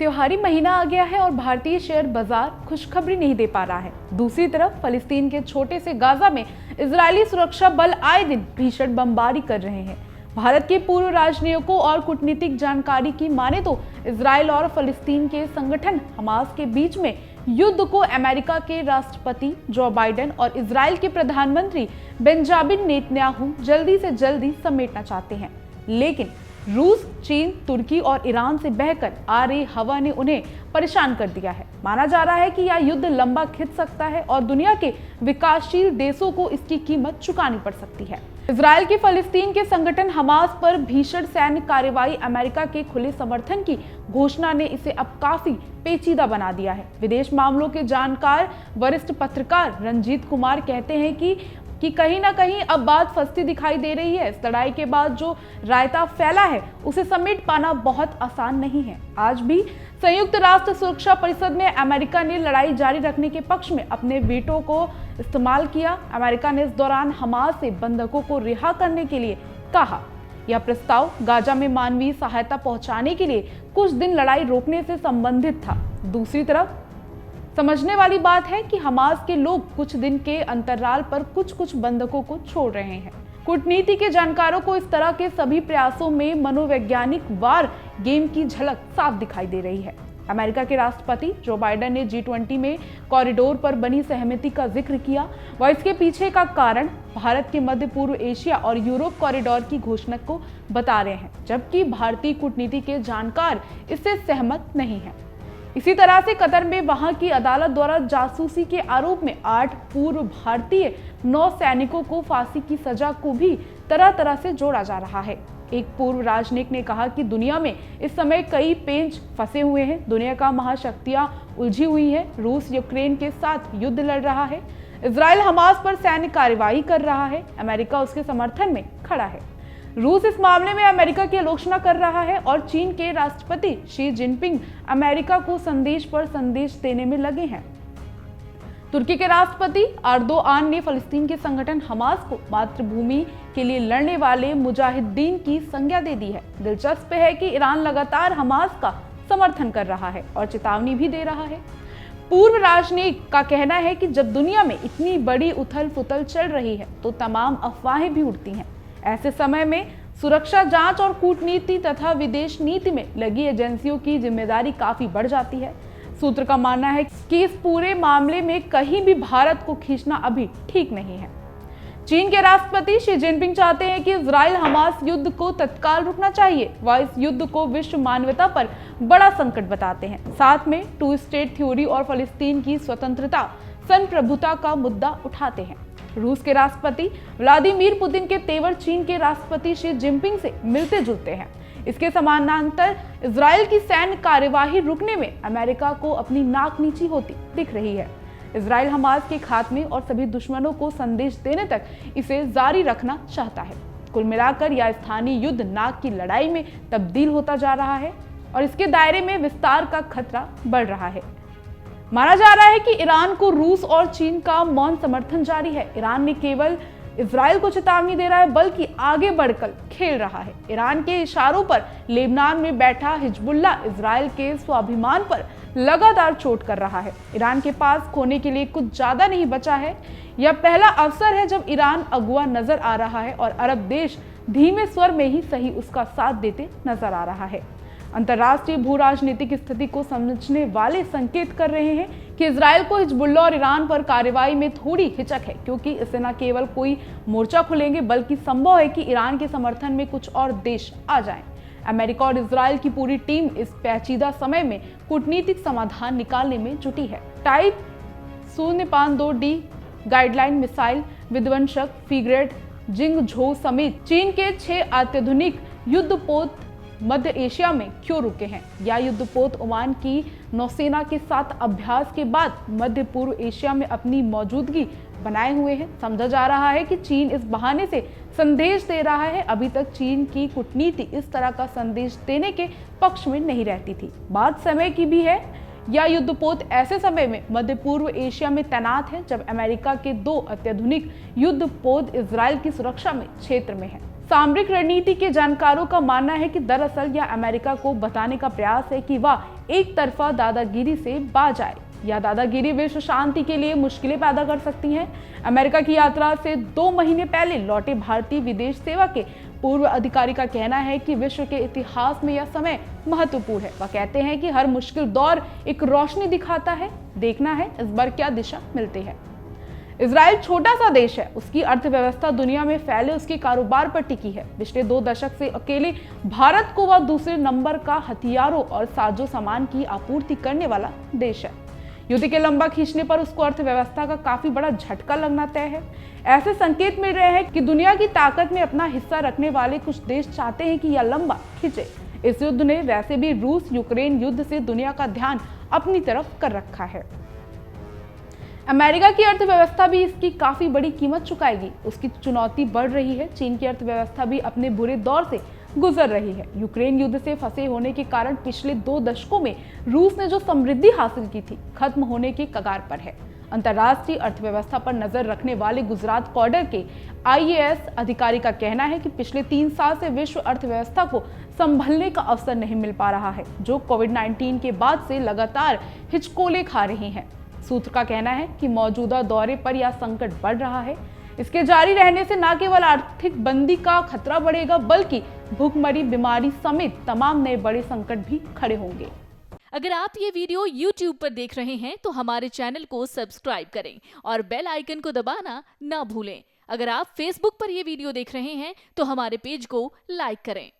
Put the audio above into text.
त्योहारी महीना आ गया है और भारतीय शेयर बाजार खुशखबरी नहीं दे पा रहा है। दूसरी तरफ फिलिस्तीन के छोटे से गाजा में इजरायली सुरक्षा बल आए दिन भीषण बमबारी कर रहे हैं। भारत के पूर्व राजनयिकों और कूटनीतिक जानकारी की माने तो इजरायल और फिलिस्तीन के संगठन हमास के बीच में युद्ध को अमेरिका के राष्ट्रपति जो बाइडेन और इजरायल के प्रधानमंत्री बेंजामिन नेतन्याहू जल्दी से जल्दी समेटना चाहते हैं, लेकिन रूस, चीन, तुर्की और ईरान से बहकर आ रही हवा ने उन्हें परेशान कर दिया है। माना जा रहा है कि यह युद्ध लंबा खिंच सकता है और दुनिया के विकासशील देशों को इसकी कीमत चुकानी पड़ सकती है। इजरायल की फिलिस्तीन के संगठन हमास पर भीषण सैन्य कार्रवाई अमेरिका के खुले समर्थन की घोषणा ने इसे अब काफी पेचीदा बना दिया है। विदेश मामलों के जानकार वरिष्ठ पत्रकार रंजीत कुमार कहते हैं कि कहीं ना कहीं अब बात फंसती दिखाई दे रही है। इस लड़ाई के बाद जो रायता फैला है उसे समेट पाना बहुत आसान नहीं है। आज भी संयुक्त राष्ट्र सुरक्षा परिषद में अमेरिका ने लड़ाई जारी रखने के पक्ष में अपने वीटो को इस्तेमाल किया। अमेरिका ने इस दौरान हमास से बंधकों को रिहा करने के लिए कहा। यह प्रस्ताव गाजा में मानवीय सहायता पहुंचाने के लिए कुछ दिन लड़ाई रोकने से संबंधित था। दूसरी तरफ समझने वाली बात है कि हमास के लोग कुछ दिन के अंतराल पर कुछ बंधकों को छोड़ रहे हैं। कूटनीति के जानकारों को इस तरह के सभी प्रयासों में मनोवैज्ञानिक वार गेम की झलक साफ दिखाई दे रही है। अमेरिका के राष्ट्रपति जो बाइडेन ने G20 में कॉरिडोर पर बनी सहमति का जिक्र किया। वह इसके पीछे का कारण भारत के मध्य पूर्व एशिया और यूरोप कॉरिडोर की घोषणा को बता रहे हैं, जबकि भारतीय कूटनीति के जानकार इससे सहमत नहीं हैं। इसी तरह से कतर में वहां की अदालत द्वारा जासूसी के आरोप में 8 पूर्व भारतीय नौसैनिकों को फांसी की सजा को भी तरह तरह से जोड़ा जा रहा है। एक पूर्व राजनयिक ने कहा कि दुनिया में इस समय कई पेंच फंसे हुए हैं। दुनिया का महाशक्तियां उलझी हुई है। रूस यूक्रेन के साथ युद्ध लड़ रहा है। इजरायल हमास पर सैन्य कार्रवाई कर रहा है। अमेरिका उसके समर्थन में खड़ा है। रूस इस मामले में अमेरिका की आलोचना कर रहा है और चीन के राष्ट्रपति शी जिनपिंग अमेरिका को संदेश पर संदेश देने में लगे हैं। तुर्की के राष्ट्रपति एर्दोआन ने फिलिस्तीन के संगठन हमास को मातृभूमि के लिए लड़ने वाले मुजाहिदीन की संज्ञा दे दी है। दिलचस्प है कि ईरान लगातार हमास का समर्थन कर रहा है और चेतावनी भी दे रहा है। पूर्व राजनयिक का कहना है कि जब दुनिया में इतनी बड़ी उथल पुथल चल रही है तो तमाम अफवाहें भी उड़ती हैं। ऐसे समय में सुरक्षा जांच और कूटनीति तथा विदेश नीति में लगी एजेंसियों की जिम्मेदारी काफी बढ़ जाती है। सूत्र का मानना है कि इस पूरे मामले में कहीं भी भारत को खींचना अभी ठीक नहीं है। चीन के राष्ट्रपति शी जिनपिंग चाहते हैं कि इजरायल हमास युद्ध को तत्काल रुकना चाहिए। वह इस युद्ध को विश्व मानवता पर बड़ा संकट बताते हैं। साथ में 2 स्टेट थ्योरी और फिलिस्तीन की स्वतंत्रता, संप्रभुता का मुद्दा उठाते हैं। रूस के राष्ट्रपति व्लादिमीर पुतिन के तेवर चीन के राष्ट्रपति शी जिनपिंग से मिलते जुलते हैं। इसके समानांतर इजरायल की सैन्य कार्यवाही रुकने में अमेरिका को अपनी नाक नीची होती दिख रही है। इजरायल हमास के खात्मे और सभी दुश्मनों को संदेश देने तक इसे जारी रखना चाहता है। कुल मिलाकर यह स्थानीय युद्ध नाक की लड़ाई में तब्दील होता जा रहा है और इसके दायरे में विस्तार का खतरा बढ़ रहा है। माना जा रहा है कि ईरान को रूस और चीन का मौन समर्थन जारी है। ईरान न केवल इजरायल को चेतावनी दे रहा है बल्कि आगे बढ़कर खेल रहा है। ईरान के इशारों पर लेबनान में बैठा हिजबुल्ला इजरायल के स्वाभिमान पर लगातार चोट कर रहा है। ईरान के पास खोने के लिए कुछ ज्यादा नहीं बचा है। यह पहला अवसर है जब ईरान अगुआ नजर आ रहा है और अरब देश धीमे स्वर में ही सही उसका साथ देते नजर आ रहा है। अंतर्राष्ट्रीय भू राजनीतिक स्थिति को समझने वाले संकेत कर रहे हैं कि इजरायल को हिजबुल्ला और ईरान पर कार्रवाई में थोड़ी हिचक है, क्योंकि इससे न केवल कोई मोर्चा खुलेंगे बल्कि संभव है कि ईरान के समर्थन में कुछ और देश आ जाएं। अमेरिका और इजरायल की पूरी टीम इस पेचीदा समय में कूटनीतिक समाधान निकालने में जुटी है। टाइप 052D गाइडलाइन मिसाइल विध्वंसक फ्रिगेट जिंगझो समेत चीन के 6 अत्याधुनिक युद्धपोत मध्य एशिया में क्यों रुके हैं? यह युद्धपोत ओमान की नौसेना के साथ अभ्यास के बाद मध्य पूर्व एशिया में अपनी मौजूदगी बनाए हुए हैं। समझा जा रहा है कि चीन इस बहाने से संदेश दे रहा है। अभी तक चीन की कूटनीति इस तरह का संदेश देने के पक्ष में नहीं रहती थी। बात समय की भी है। यह युद्धपोत ऐसे समय में मध्य पूर्व एशिया में तैनात है जब अमेरिका के 2 अत्याधुनिक युद्धपोत इजरायल की सुरक्षा में क्षेत्र में है। सामरिक रणनीति के जानकारों का मानना है कि दरअसल यह अमेरिका को बताने का प्रयास है कि वह एक तरफा दादागिरी से बाज आए। यह दादागिरी विश्व शांति के लिए मुश्किलें पैदा कर सकती है। अमेरिका की यात्रा से 2 महीने पहले लौटे भारतीय विदेश सेवा के पूर्व अधिकारी का कहना है कि विश्व के इतिहास में यह समय महत्वपूर्ण है। वह कहते हैं कि हर मुश्किल दौर एक रोशनी दिखाता है। देखना है इस बार क्या दिशा मिलती है। इजराइल छोटा सा देश है, उसकी अर्थव्यवस्था दुनिया में फैले उसके कारोबार पर टिकी है। पिछले 2 दशक से अकेले भारत को वह दूसरे नंबर का हथियारों और साजो सामान की आपूर्ति करने वाला देश है। युद्ध के लंबा खींचने पर उसको अर्थव्यवस्था का काफी बड़ा झटका लगना तय है। ऐसे संकेत मिल रहे हैं कि दुनिया की ताकत में अपना हिस्सा रखने वाले कुछ देश चाहते हैं कि यह लंबा खींचे। इस युद्ध ने वैसे भी रूस यूक्रेन युद्ध से दुनिया का ध्यान अपनी तरफ कर रखा है। अमेरिका की अर्थव्यवस्था भी इसकी काफी बड़ी कीमत चुकाएगी। उसकी चुनौती बढ़ रही है। चीन की अर्थव्यवस्था भी अपने बुरे दौर से गुजर रही है। यूक्रेन युद्ध से फंसे होने के कारण पिछले 2 दशकों में रूस ने जो समृद्धि हासिल की थी, खत्म होने के कगार पर है। अंतर्राष्ट्रीय अर्थव्यवस्था पर नजर रखने वाले गुजरात कॉर्डर के IAS अधिकारी का कहना है कि पिछले 3 साल से विश्व अर्थव्यवस्था को संभलने का अवसर नहीं मिल पा रहा है, जो कोविड-19 के बाद से लगातार हिचकोले खा रही हैं। सूत्र का कहना है कि मौजूदा दौरे पर यह संकट बढ़ रहा है। इसके जारी रहने से न केवल आर्थिक मंदी का खतरा बढ़ेगा, बल्कि भूखमरी, बीमारी समेत तमाम नए बड़े संकट भी खड़े होंगे। अगर आप ये वीडियो YouTube पर देख रहे हैं तो हमारे चैनल को सब्सक्राइब करें और बेल आइकन को दबाना ना भूलें। अगर आप Facebook पर ये वीडियो देख रहे हैं तो हमारे पेज को लाइक करें।